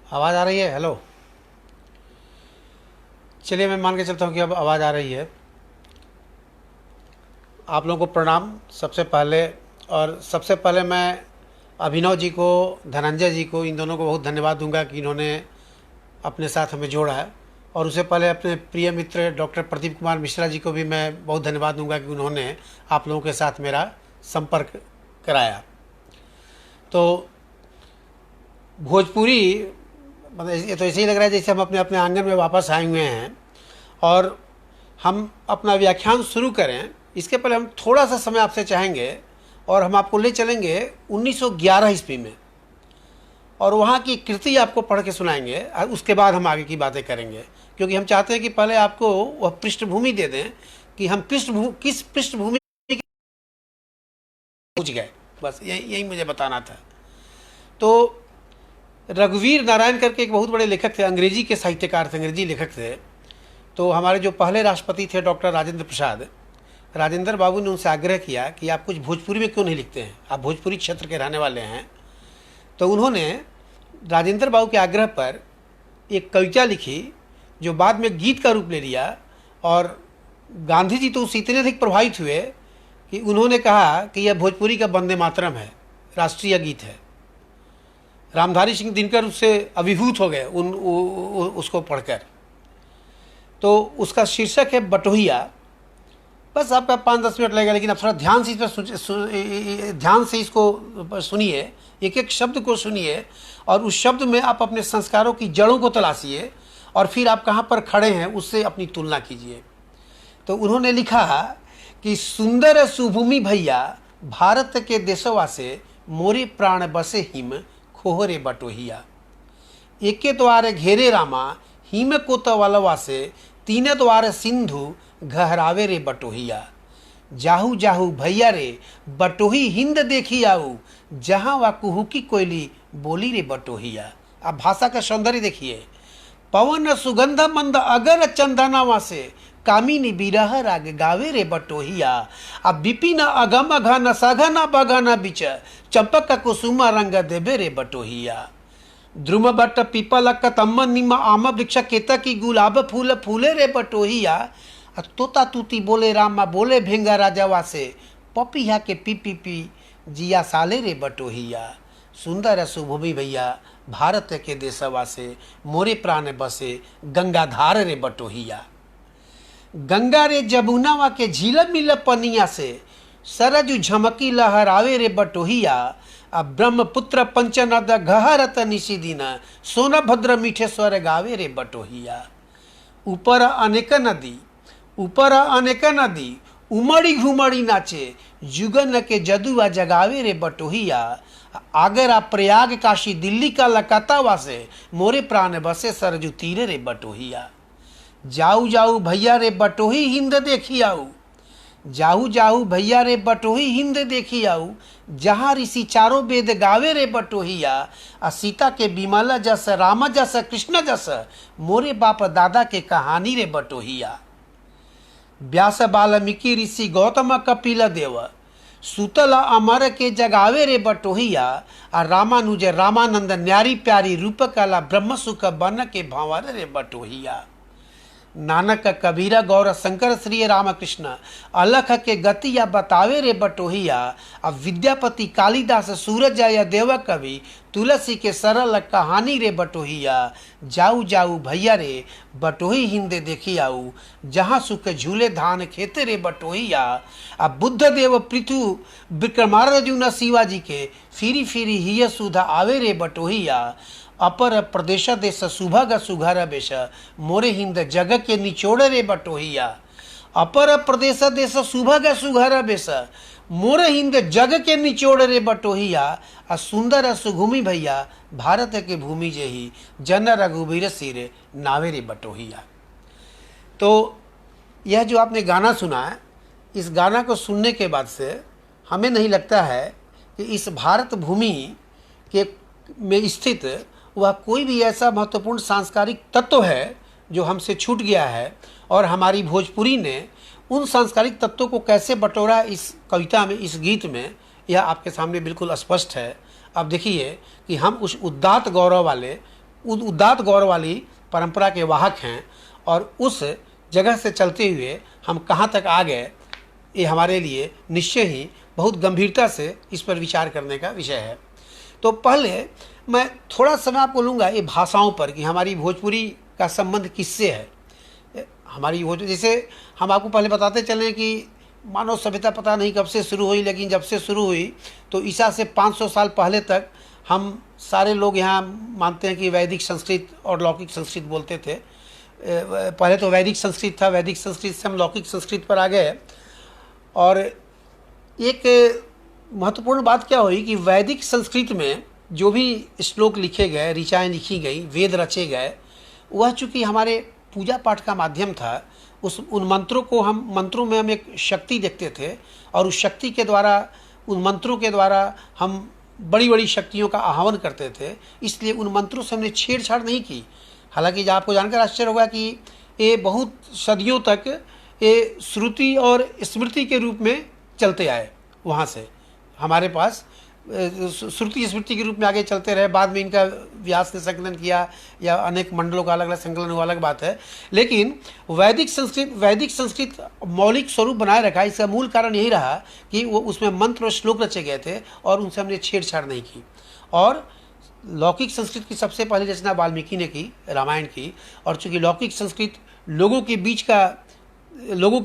आवाज़ आ रही है? हेलो। चलिए, मैं मान के चलता हूँ कि अब आवाज़ आ रही है। आप लोगों को प्रणाम सबसे पहले। और सबसे पहले मैं अभिनव जी को, धनंजय जी को, इन दोनों को बहुत धन्यवाद दूंगा कि इन्होंने अपने साथ हमें जोड़ा है। और उससे पहले अपने प्रिय मित्र डॉक्टर प्रदीप कुमार मिश्रा जी को भी मैं बहुत धन्यवाद दूंगा कि उन्होंने आप लोगों के साथ मेरा संपर्क कराया। तो भोजपुरी, मतलब ये तो ऐसे ही लग रहा है जैसे हम अपने अपने आंगन में वापस आए हुए हैं और हम अपना व्याख्यान शुरू करें। इसके पहले हम थोड़ा सा समय आपसे चाहेंगे और हम आपको ले चलेंगे 1911 ईस्वी में, और वहाँ की कृति आपको पढ़ के सुनाएंगे। और उसके बाद हम आगे की बातें करेंगे, क्योंकि हम चाहते हैं कि पहले आपको वह पृष्ठभूमि दे दें कि हम किस पृष्ठभूमि पहुँच गए। बस यही मुझे बताना था। तो रघुवीर नारायण करके एक बहुत बड़े लेखक थे, अंग्रेजी के साहित्यकार थे, अंग्रेजी लेखक थे। तो हमारे जो पहले राष्ट्रपति थे डॉक्टर राजेंद्र प्रसाद, राजेंद्र बाबू ने उनसे आग्रह किया कि आप कुछ भोजपुरी में क्यों नहीं लिखते हैं, आप भोजपुरी क्षेत्र के रहने वाले हैं। तो उन्होंने राजेंद्र बाबू के आग्रह पर एक कविता लिखी जो बाद में गीत का रूप ले लिया। और गांधी जी तो उससे इतने अधिक प्रभावित हुए कि उन्होंने कहा कि यह भोजपुरी का वंदे मातरम है, राष्ट्रीय गीत है। रामधारी सिंह दिनकर उससे अभिभूत हो गए उसको पढ़कर। तो उसका शीर्षक है बटोहिया। बस आपका 5-10 मिनट लगेगा, लेकिन आप थोड़ा ध्यान से ध्यान से इसको सुनिए, एक एक शब्द को सुनिए, और उस शब्द में आप अपने संस्कारों की जड़ों को तलाशिए और फिर आप कहाँ पर खड़े हैं उससे अपनी तुलना कीजिए। तो उन्होंने लिखा कि सुंदर सुभूमि भैया भारत के देशवा से मोरे प्राण बसे हिम खोहरे बटोहिया। एके द्वारे घेरे रामा हिम कोत वलवा से तीन द्वारे सिंधु गहरावे रे बटोहिया। जाहू जाहू भैया रे बटोही हिंद देखी आऊ जहाँ वा कुहू की कोयली बोली रे बटोहिया। अब भाषा का सौंदर्य देखिए। पवन सुगंध मंद अगर चंदनावा से कामिनी बिरह राग गावे रे बटोहिया। अब विपिन अगम घन सघन बघन बिच चंपक कुसुम रंग देवे रे बटोहिया। ध्रुम बट पीपल कतम निम आम वृक्ष केतकी गुलाब फूल फूले रे बटोहिया। तोता तूती बोले रामा बोले भेंगा राजावा से पपिया के पी पी पी जिया साले रे बटोहिया। सुंदर सुभूमि भैया भारत के देशवा से मोरे प्राण बसे गंगाधार रे बटोहिया। गंगा रे जमुनावा के झील मिल पनिया से सरजू झमकी लहरावे रे बटोहिया। अब ब्रह्मपुत्र पंचनद गहरत निशी दिन सोनभद्र मीठे स्वर गावे रे बटोहिया। ऊपर अनेक नदी उमड़ी घुमड़ी नाचे जुगन के जदुआ जगावे रे बटोहिया। आगरा प्रयाग काशी दिल्ली का लकातावा से मोरे प्राण बसे सरजू तीरे रे बटोहिया। जाऊ जाऊ भैया रे बटोही हिंद देखी आऊ। जाऊ जाऊ भैया रे बटोही हिंद देखी आऊ जहाँ ऋषि चारों वेद गावे रे बटोहिया। आ सीता के बिमल जस राम जस कृष्ण जस मोरे बाप दादा के कहानी रे बटोहिया। व्यास वाल्मीकि ऋषि गौतम कपिल देव सुतल अमर के जगावे रे बटोहिया। आ रामानुज रामानंद न्यारी प्यारी रूप कला ब्रह्म सुख बन के भंवर रे बटोहिया। नानक कबीरा गौर शंकर श्री रामकृष्ण अलख के गतिया बतावे रे बटोहिया। अब विद्यापति कालिदास सूरज या देव कवि तुलसी के सरल कहानी रे बटोहिया। जाऊ जाऊ भैया रे बटोही हिंद देखी आऊ जहाँ सुख झूले धान खेते रे बटोहिया। अब बुद्ध देव पृथु विक्रमार्जुन शिवाजी के फिरी फिरी हिय सुधा आवे रे बटोहिया। अपर प्रदेश देश सुभग सुघर बेश मोरे हिंद जग के निचोड़ रे बटोहिया। अपर प्रदेश देश सुभग सुघर बेश मोरे हिंद जग के निचोड़ रे बटोहिया। आ सुंदर सुघूमि भैया भारत के भूमि जेही जन रघुवीर सिर नावे रे बटोहिया। तो यह जो आपने गाना सुना है, इस गाना को सुनने के बाद से हमें नहीं लगता है कि इस भारत भूमि के में स्थित वह कोई भी ऐसा महत्वपूर्ण सांस्कृतिक तत्व है जो हमसे छूट गया है। और हमारी भोजपुरी ने उन सांस्कृतिक तत्वों को कैसे बटोरा इस कविता में, इस गीत में, यह आपके सामने बिल्कुल स्पष्ट है। अब देखिए कि हम उस उदात्त गौरव वाले उदात्त गौरव वाली परंपरा के वाहक हैं, और उस जगह से चलते हुए हम कहाँ तक आ गए, ये हमारे लिए निश्चय ही बहुत गंभीरता से इस पर विचार करने का विषय है। तो पहले मैं थोड़ा समय आपको लूँगा ये भाषाओं पर कि हमारी भोजपुरी का संबंध किससे है। हमारी भोजपुरी, जैसे हम आपको पहले बताते चलें कि मानव सभ्यता पता नहीं कब से शुरू हुई, लेकिन जब से शुरू हुई तो ईसा से 500 साल पहले तक हम सारे लोग यहाँ मानते हैं कि वैदिक संस्कृत और लौकिक संस्कृत बोलते थे। पहले तो वैदिक संस्कृत था, वैदिक संस्कृत से हम लौकिक संस्कृत पर आ गए। और एक महत्वपूर्ण बात क्या हुई कि वैदिक संस्कृत में जो भी श्लोक लिखे गए, ऋचाएँ लिखी गई, वेद रचे गए, वह चूँकि हमारे पूजा पाठ का माध्यम था, उन मंत्रों में हम एक शक्ति देखते थे, और उस शक्ति के द्वारा, उन मंत्रों के द्वारा हम बड़ी बड़ी शक्तियों का आह्वान करते थे। इसलिए उन मंत्रों से हमने छेड़छाड़ नहीं की। हालांकि आपको जानकर आश्चर्य होगा कि ये बहुत सदियों तक ये श्रुति और स्मृति के रूप में चलते आए। वहाँ से हमारे पास श्रुति स्मृति के रूप में आगे चलते रहे। बाद में इनका व्यास ने संकलन किया या अनेक मंडलों का अलग अलग संकलन हुआ, अलग बात है। लेकिन वैदिक संस्कृत मौलिक स्वरूप बनाए रखा। इसका मूल कारण यही रहा कि वो उसमें मंत्र और श्लोक रचे गए थे और उनसे हमने छेड़छाड़ नहीं की। और लौकिक संस्कृत की सबसे पहली रचना वाल्मीकि ने की, रामायण की। और चूँकि लौकिक संस्कृत लोगों के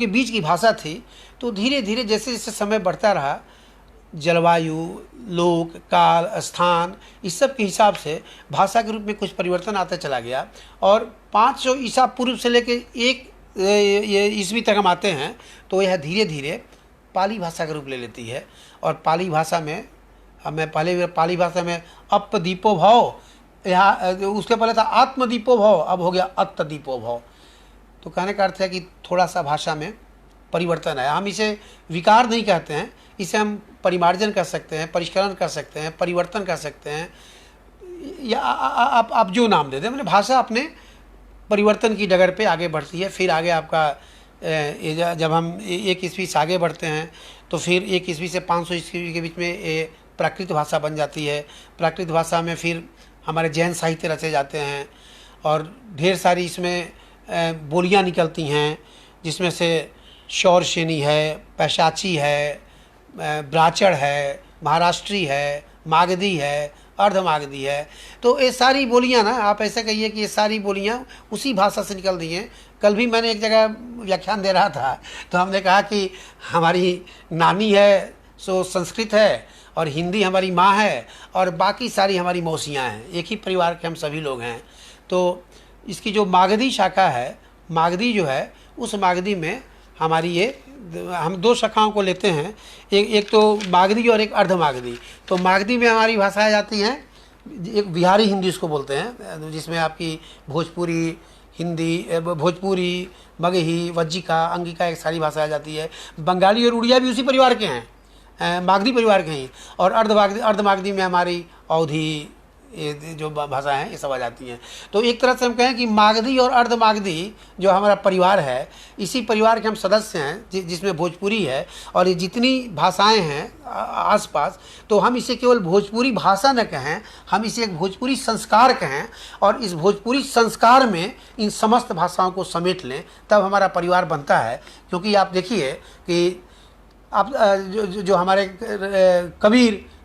बीच की भाषा थी, तो धीरे धीरे जैसे जैसे समय बढ़ता रहा, जलवायु, लोक, काल, स्थान, इस सब के हिसाब से भाषा के रूप में कुछ परिवर्तन आता चला गया। और 500 ईसा पूर्व से लेकर 1 ईस्वी तक हम आते हैं तो यह धीरे धीरे पाली भाषा का रूप ले लेती है। और पाली भाषा में पाली भाषा में अप दीपो भव, यहाँ उसके पहले था आत्मदीपो भव, अब हो गया अत्त दीपो भव। तो कहने का अर्थ है कि थोड़ा सा भाषा में परिवर्तन है। हम इसे विकार नहीं कहते हैं, इसे हम परिमार्जन कर सकते हैं, परिष्करण कर सकते हैं, परिवर्तन कर सकते हैं, या आप जो नाम दे दें। मतलब भाषा अपने परिवर्तन की डगर पे आगे बढ़ती है। फिर आगे आपका जब हम 1 ईस्वी से आगे बढ़ते हैं तो फिर 1 ईस्वी से 500 ईस्वी के बीच में ये प्राकृत भाषा बन जाती है। प्राकृत भाषा में फिर हमारे जैन साहित्य रचे जाते हैं और ढेर सारी इसमें बोलियाँ निकलती हैं, जिसमें से शौरसेनी है, पैशाची है, ब्राचड़ है, महाराष्ट्री है, मागधी है, अर्धमागधी है। तो ये सारी बोलियाँ ना, आप ऐसा कहिए कि ये सारी बोलियाँ उसी भाषा से निकल दी हैं। कल भी मैंने एक जगह व्याख्यान दे रहा था तो हमने कहा कि हमारी नानी है सो संस्कृत है, और हिंदी हमारी माँ है, और बाकी सारी हमारी मौसियाँ हैं। एक ही परिवार के हम सभी लोग हैं। तो इसकी जो मागधी शाखा है, मागधी जो है, उस मागधी में हमारी ये, हम 2 शाखाओं को लेते हैं, एक तो मागधी और एक अर्धमागधी। तो मागधी में हमारी भाषाएं जाती हैं, एक बिहारी हिंदी इसको बोलते हैं, जिसमें आपकी भोजपुरी हिंदी, भोजपुरी, मगही, वज्जिका, अंगिका, एक सारी भाषा आ जाती है। बंगाली और उड़िया भी उसी परिवार के हैं, मागधी परिवार के ही। और अर्धमागधी में हमारी अवधी, ये जो भाषा हैं ये सब आ जाती हैं। तो एक तरह से हम कहें कि मागधी और अर्धमागधी जो हमारा परिवार है, इसी परिवार के हम सदस्य हैं, जिसमें भोजपुरी है। और ये जितनी भाषाएं हैं आसपास, तो हम इसे केवल भोजपुरी भाषा न कहें, हम इसे एक भोजपुरी संस्कार कहें, और इस भोजपुरी संस्कार में इन समस्त भाषाओं को समेट लें, तब हमारा परिवार बनता है। क्योंकि आप देखिए कि आप जो हमारे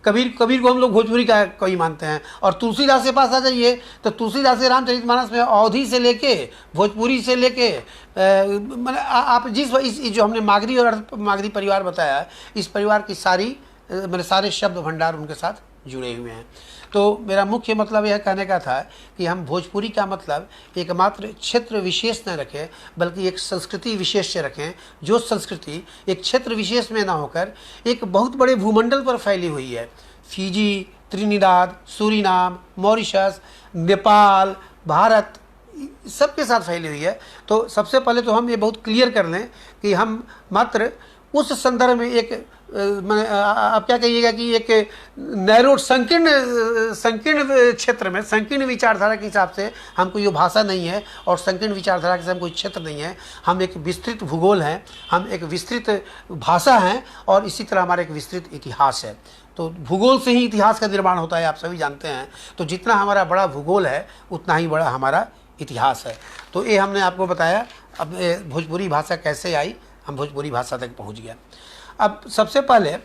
कबीर को हम लोग भोजपुरी का कवि मानते हैं। और तुलसीदास के पास आ जाइए तो तुलसीदास के रामचरितमानस में अवधी से लेके, भोजपुरी से लेके, मतलब आप इस जो हमने मागधी और अर्धमागधी परिवार बताया, इस परिवार की सारी मेरे सारे शब्द भंडार उनके साथ जुड़े हुए हैं। तो मेरा मुख्य मतलब यह कहने का था कि हम भोजपुरी का मतलब एकमात्र क्षेत्र विशेष न रखें, बल्कि एक संस्कृति विशेष से रखें, जो संस्कृति एक क्षेत्र विशेष में ना होकर एक बहुत बड़े भूमंडल पर फैली हुई है। Fiji, Trinidad, Suriname, Mauritius, Nepal, Bharat, सबके साथ फैली हुई है। तो सबसे पहले तो हम ये बहुत क्लियर कर लें कि हम मात्र उस संदर्भ में एक मैंने आप क्या कहिएगा कि एक नैरो संकीर्ण क्षेत्र में, संकीर्ण विचारधारा के हिसाब से हमको ये भाषा नहीं है, और संकीर्ण विचारधारा के हम कोई क्षेत्र नहीं है। हम एक विस्तृत भूगोल हैं, हम एक विस्तृत भाषा हैं, और इसी तरह हमारा एक विस्तृत इतिहास है। तो भूगोल से ही इतिहास का निर्माण होता है, आप सभी जानते हैं। तो जितना हमारा बड़ा भूगोल है उतना ही बड़ा हमारा इतिहास है। तो ये हमने आपको बताया। अब भोजपुरी भाषा कैसे आई, हम भोजपुरी भाषा तक पहुँच गया। अब सबसे पहले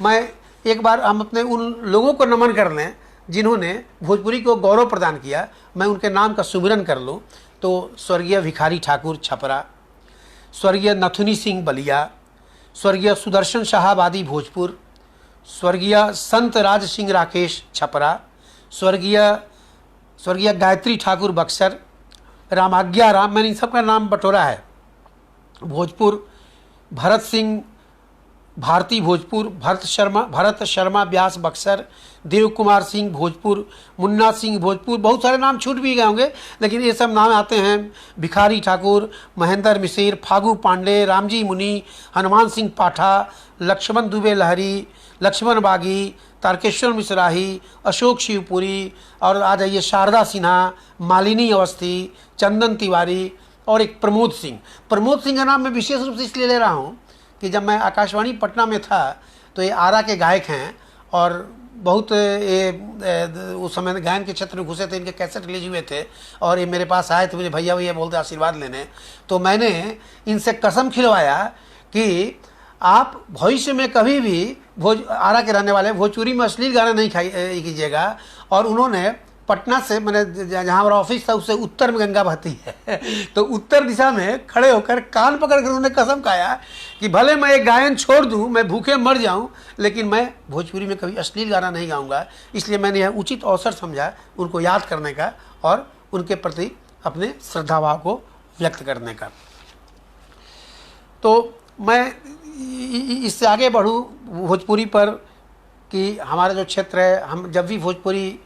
मैं एक बार हम अपने उन लोगों को नमन कर लें जिन्होंने भोजपुरी को गौरव प्रदान किया। मैं उनके नाम का सुमिरन कर लूँ तो स्वर्गीय भिखारी ठाकुर छपरा, स्वर्गीय नथुनी सिंह बलिया, स्वर्गीय सुदर्शन शाहाबादी भोजपुर, स्वर्गीय संत राज सिंह राकेश छपरा, स्वर्गीय गायत्री ठाकुर बक्सर, रामाज्ञा राम, मैंने इन सबका नाम बटोरा है, भोजपुर, भरत सिंह भारती भोजपुर, भरत शर्मा व्यास बक्सर, देव कुमार सिंह भोजपुर, मुन्ना सिंह भोजपुर। बहुत सारे नाम छूट भी गए होंगे, लेकिन ये सब नाम आते हैं। भिखारी ठाकुर, महेंद्र मिसिर, फागू पांडे, रामजी मुनि, हनुमान सिंह पाठा, लक्ष्मण दुबे लहरी, लक्ष्मण बागी, तारकेश्वर मिश्राही, अशोक शिवपुरी, और आ जाइए शारदा सिन्हा, मालिनी अवस्थी, चंदन तिवारी, और एक प्रमोद सिंह। प्रमोद सिंह का नाम मैं विशेष रूप से इसलिए ले रहा हूँ कि जब मैं आकाशवाणी पटना में था तो ये आरा के गायक हैं, और बहुत ये उस समय गायन के क्षेत्र में घुसे थे, इनके कैसेट रिलीज हुए थे, और ये मेरे पास आए थे, मुझे भैया भैया बोलते आशीर्वाद लेने। तो मैंने इनसे कसम खिलवाया कि आप भविष्य में कभी भी आरा के रहने वाले भोजपुरी में अश्लील गाना नहीं कीजिएगा। और उन्होंने पटना से, मैंने जहाँ हमारा ऑफिस था उससे उत्तर में गंगा बहती है तो उत्तर दिशा में खड़े होकर कान पकड़कर उन्होंने कसम खाया कि भले मैं एक गायन छोड़ दूं, मैं भूखे मर जाऊं, लेकिन मैं भोजपुरी में कभी अश्लील गाना नहीं गाऊंगा। इसलिए मैंने यह उचित अवसर समझा उनको याद करने का और उनके प्रति अपने श्रद्धाभाव को व्यक्त करने का। तो मैं इससे आगे बढ़ूँ भोजपुरी पर कि हमारा जो क्षेत्र है, हम जब भी भोजपुरी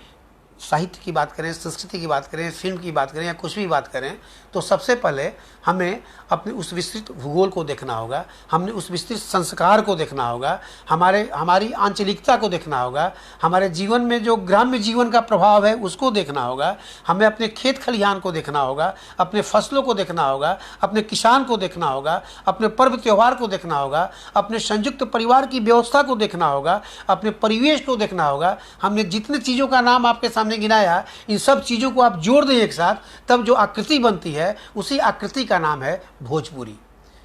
साहित्य की बात करें, संस्कृति की बात करें, फिल्म की बात करें या कुछ भी बात करें, तो सबसे पहले हमें अपने उस विस्तृत भूगोल को देखना होगा, हमने उस विस्तृत संस्कार को देखना होगा, हमारी आंचलिकता को देखना होगा, हमारे जीवन में जो ग्राम्य जीवन का प्रभाव है उसको देखना होगा, हमें अपने खेत खलिहान को देखना होगा, अपने फसलों को देखना होगा, अपने किसान को देखना होगा, अपने पर्व त्यौहार को देखना होगा, अपने संयुक्त परिवार की व्यवस्था को देखना होगा, अपने परिवेश को देखना होगा। हमने जितने चीज़ों का नाम आपके सामने गिनाया, इन सब चीज़ों को आप जोड़ दें एक साथ, तब जो आकृति बनती है उसी आकृति का नाम है भोजपुरी।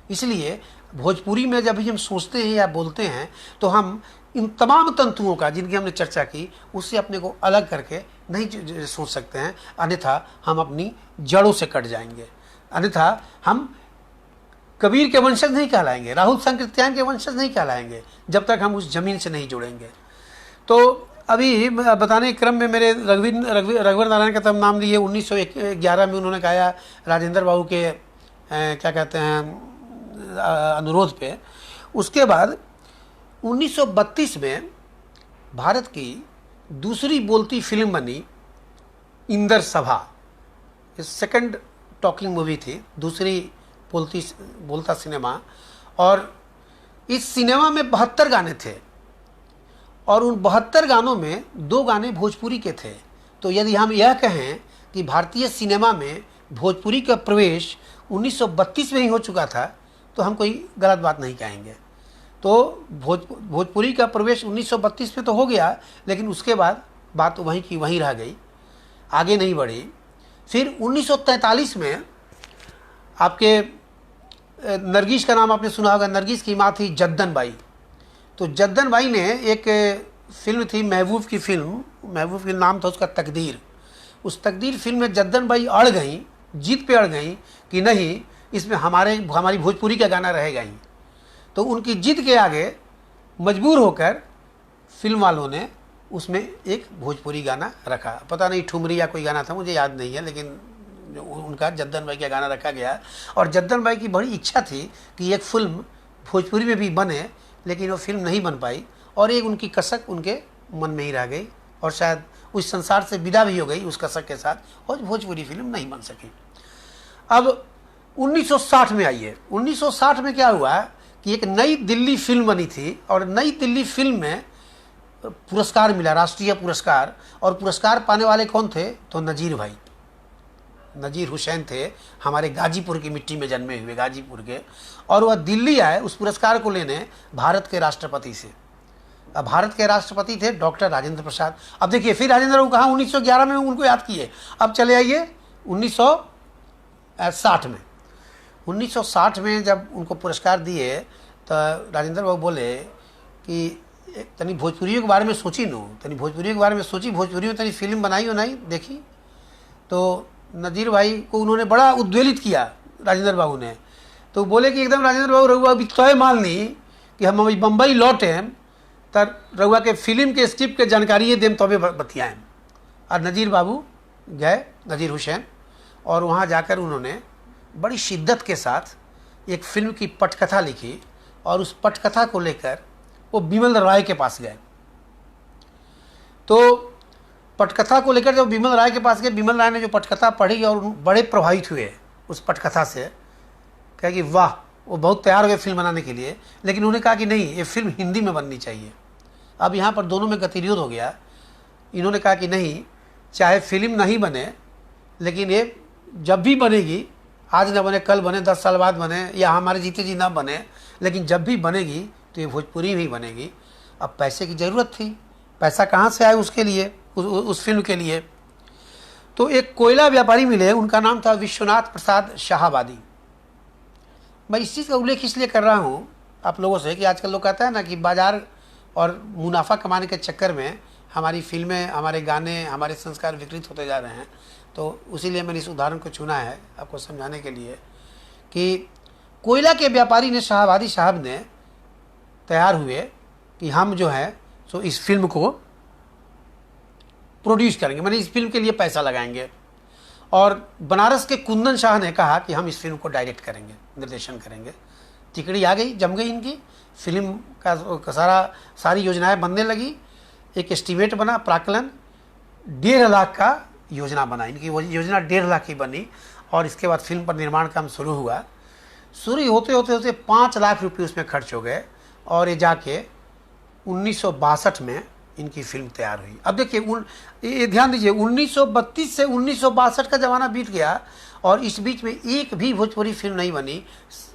इसलिए भोजपुरी में जब भी हम सोचते हैं या बोलते हैं तो हम इन तमाम तंतुओं का, जिनकी हमने चर्चा की, उससे अपने को अलग करके नहीं सोच सकते हैं, अन्यथा हम अपनी जड़ों से कट जाएंगे, अन्यथा हम कबीर के वंशज नहीं कहलाएंगे, राहुल संकृत्यायन के वंशज नहीं कहलाएंगे, जब तक हम उस जमीन से नहीं जुड़ेंगे। तो अभी बताने के क्रम में मेरे रघुवीर नारायण का तब नाम लिए 1911 में उन्होंने गाया राजेंद्र बाबू के क्या कहते हैं अनुरोध पे। उसके बाद 1932 में भारत की दूसरी बोलती फिल्म बनी इंदर सभा। सेकंड टॉकिंग मूवी थी, दूसरी बोलता सिनेमा, और इस सिनेमा में 72 गाने थे और उन 72 गानों में 2 गाने भोजपुरी के थे। तो यदि हम यह कहें कि भारतीय सिनेमा में भोजपुरी का प्रवेश 1932 में ही हो चुका था तो हम कोई गलत बात नहीं कहेंगे। तो भोजपुरी का प्रवेश 1932 में तो हो गया, लेकिन उसके बाद बात वहीं की वहीं रह गई, आगे नहीं बढ़ी। फिर 1943 में आपके नरगिस का नाम आपने सुना होगा, नरगिस की माँ थी जद्दन बाई। तो जद्दन बाई ने एक फिल्म थी महबूब की फिल्म, महबूब के नाम था उसका तकदीर। उस तकदीर फिल्म में जद्दन बाई अड़ गई, जीत पे अड़ गई कि नहीं, इसमें हमारी भोजपुरी का गाना रहेगा ही। तो उनकी जिद के आगे मजबूर होकर फिल्म वालों ने उसमें एक भोजपुरी गाना रखा। पता नहीं ठुमरी या कोई गाना था, मुझे याद नहीं है, लेकिन उनका जद्दन बाई का गाना रखा गया। और जद्दन बाई की बड़ी इच्छा थी कि एक फिल्म भोजपुरी में भी बने, लेकिन वो फिल्म नहीं बन पाई और एक उनकी कसक उनके मन में ही रह गई और शायद उस संसार से विदा भी हो गई उस कसक के साथ, और भोजपुरी फिल्म नहीं बन सकी। अब 1960 में आइए, 1960 में क्या हुआ कि एक नई दिल्ली फिल्म बनी थी और नई दिल्ली फिल्म में पुरस्कार मिला, राष्ट्रीय पुरस्कार। और पुरस्कार पाने वाले कौन थे? तो नज़ीर भाई, नज़ीर हुसैन थे, हमारे गाजीपुर की मिट्टी में जन्मे हुए, गाजीपुर के। और वह दिल्ली आए उस पुरस्कार को लेने भारत के राष्ट्रपति से। अब भारत के राष्ट्रपति थे डॉक्टर राजेंद्र प्रसाद। अब देखिए फिर राजेंद्र बाबू कहाँ 1911 में उनको याद किए। अब चले आइए 1960 में। 1960 में जब उनको पुरस्कार दिए तो राजेंद्र बाबू बोले कि तनी भोजपुरियों के बारे में सोची नो, तनी भोजपुरियों के बारे में सोची, भोजपुरी में तनी फिल्म बनाई हो नहीं देखी। तो नज़ीर भाई को उन्होंने बड़ा उद्वेलित किया राजेंद्र बाबू ने। तो बोले कि एकदम राजेंद्र बाबू रघुआ अभी तय मान ली कि हम अभी बम्बई लौटें तर रघुआ के फिल्म के स्क्रिप्ट के जानकारी देम तबे बतियाएँ। और नज़ीर बाबू गए, नज़ीर हुसैन, और वहाँ जाकर उन्होंने बड़ी शिद्दत के साथ एक फिल्म की पटकथा लिखी। और उस पटकथा को लेकर वो बिमल राय के पास गए। तो पटकथा को लेकर जब बिमल राय के पास गए, बिमल राय ने जो पटकथा पढ़ी और बड़े प्रभावित हुए उस पटकथा से। कहा कि वाह, वो बहुत तैयार हो गए फिल्म बनाने के लिए। लेकिन उन्होंने कहा कि नहीं, ये फिल्म हिंदी में बननी चाहिए। अब यहाँ पर दोनों में गतिरोध हो गया। इन्होंने कहा कि नहीं, चाहे फिल्म नहीं बने लेकिन ये जब भी बनेगी, आज ना बने कल बने, 10 साल बाद बने, या हमारे जीते जी ना बने, लेकिन जब भी बनेगी तो ये भोजपुरी में ही बनेगी। अब पैसे की ज़रूरत थी, पैसा कहाँ से आए उसके लिए, उस फिल्म के लिए। तो एक कोयला व्यापारी मिले, उनका नाम था विश्वनाथ प्रसाद शाहाबादी। मैं इस चीज़ का उल्लेख इसलिए कर रहा हूँ आप लोगों से कि आजकल लोग कहते हैं ना कि बाजार और मुनाफा कमाने के चक्कर में हमारी फिल्में, हमारे गाने, हमारे संस्कार विकृत होते जा रहे हैं। तो उसीलिए मैंने इस उदाहरण को चुना है आपको समझाने के लिए कि कोयला के व्यापारी ने, शाहाबादी साहब ने तैयार हुए कि हम जो है सो इस फिल्म को प्रोड्यूस करेंगे, मैंने इस फिल्म के लिए पैसा लगाएंगे। और बनारस के कुंदन शाह ने कहा कि हम इस फिल्म को डायरेक्ट करेंगे, निर्देशन करेंगे। तिकड़ी आ गई, जम गई इनकी फिल्म का सारी योजनाएं बनने लगी। एक एस्टीमेट बना, प्राकलन 1.5 लाख का योजना बना, इनकी योजना 1.5 लाख की बनी। और इसके बाद फिल्म पर निर्माण काम शुरू हुआ। शुरू होते होते होते 5 लाख रुपये उसमें खर्च हो गए और ये जाके 1962 में इनकी फिल्म तैयार हुई। अब देखिए, ये ध्यान दीजिए, 1932 से 1962 का ज़माना बीत गया और इस बीच में एक भी भोजपुरी फिल्म नहीं बनी,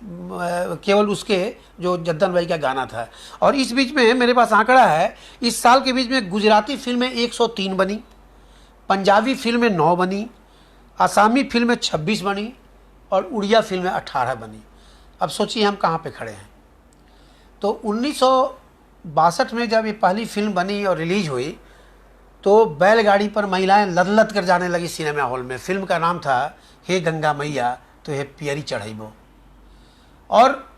केवल उसके जो जद्दन भाई का गाना था। और इस बीच में मेरे पास आंकड़ा है, इस साल के बीच में गुजराती फिल्में 103 बनी, पंजाबी फिल्में 9 बनी, आसामी फिल्में 26 बनी और उड़िया फिल्में 18 बनी। अब सोचिए हम कहाँ पे खड़े हैं। तो 1962 में जब ये पहली फिल्म बनी और रिलीज हुई तो बैलगाड़ी पर महिलाएं लद कर जाने लगी सिनेमा हॉल में। फिल्म का नाम था हे गंगा मैया तो हे पियरी चढ़ाइबो। और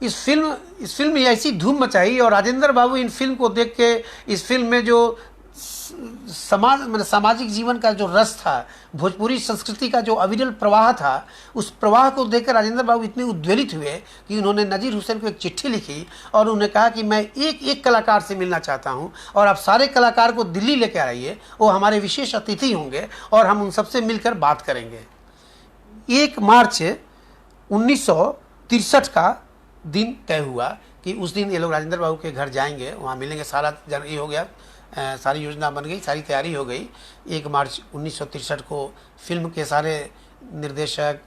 इस फिल्म में ऐसी धूम मचाई और राजेंद्र बाबू इन फिल्म को देख के, इस फिल्म में जो सामाजिक जीवन का जो रस था, भोजपुरी संस्कृति का जो अविरल प्रवाह था, उस प्रवाह को देखकर राजेंद्र बाबू इतने उद्वेलित हुए कि उन्होंने नज़ीर हुसैन को एक चिट्ठी लिखी और उन्होंने कहा कि मैं एक एक कलाकार से मिलना चाहता हूं और आप सारे कलाकार को दिल्ली लेकर आइए, वो हमारे विशेष अतिथि होंगे और हम उन सबसे मिलकर बात करेंगे। 1 मार्च 1963 का दिन तय हुआ कि उस दिन ये लोग राजेंद्र बाबू के घर जाएंगे, वहाँ मिलेंगे। सारा ये हो गया, सारी योजना बन गई, सारी तैयारी हो गई। 1 मार्च 1963 को फिल्म के सारे निर्देशक,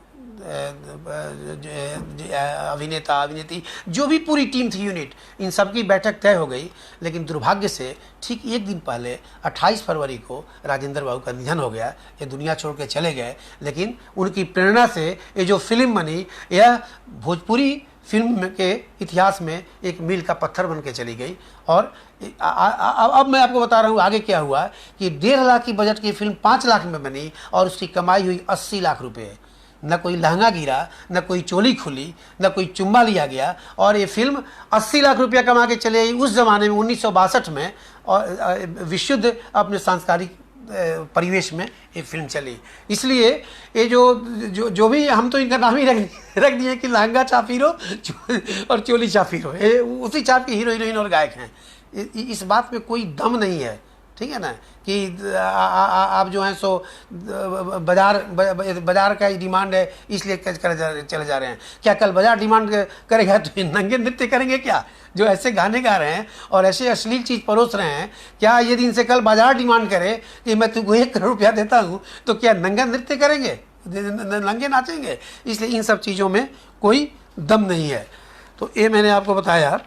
अभिनेता, अभिनेत्री, जो भी पूरी टीम थी, यूनिट, इन सब की बैठक तय हो गई। लेकिन दुर्भाग्य से ठीक एक दिन पहले 28 फरवरी को राजेंद्र बाबू का निधन हो गया। ये दुनिया छोड़ के चले गए। लेकिन उनकी प्रेरणा से ये जो फिल्म बनी, यह भोजपुरी फिल्म के इतिहास में एक मील का पत्थर बन के चली गई। और अब मैं आपको बता रहा हूँ आगे क्या हुआ कि 1.5 लाख की बजट की फिल्म 5 लाख में बनी और उसकी कमाई हुई 80 लाख रुपए। न कोई लहंगा गिरा, न कोई चोली खुली, न कोई चुम्मा लिया गया और ये फिल्म 80 लाख रुपया कमा के चले आई उस ज़माने में 1962 में। और विशुद्ध अपने सांस्कृतिक परिवेश में ये फिल्म चली। इसलिए ये जो भी हम तो इनका नाम ही रख दिए कि लहंगा छाप हीरो और चोली छाप हीरो, ये उसी छाप के हीरो हीरोइन और गायक हैं। इस बात में कोई दम नहीं है ठीक है ना, कि आप जो हैं सो बाजार का डिमांड है इसलिए चले जा रहे हैं। क्या कल बाजार डिमांड करेगा तो नंगे नृत्य करेंगे क्या? जो ऐसे गाने गा रहे हैं और ऐसे अश्लील चीज़ परोस रहे हैं, क्या यदि इनसे कल बाजार डिमांड करे कि मैं तुमको 1 करोड़ रुपया देता हूँ तो क्या नंगा नृत्य करेंगे, नंगे नाचेंगे? इसलिए इन सब चीज़ों में कोई दम नहीं है। तो ये मैंने आपको बताया।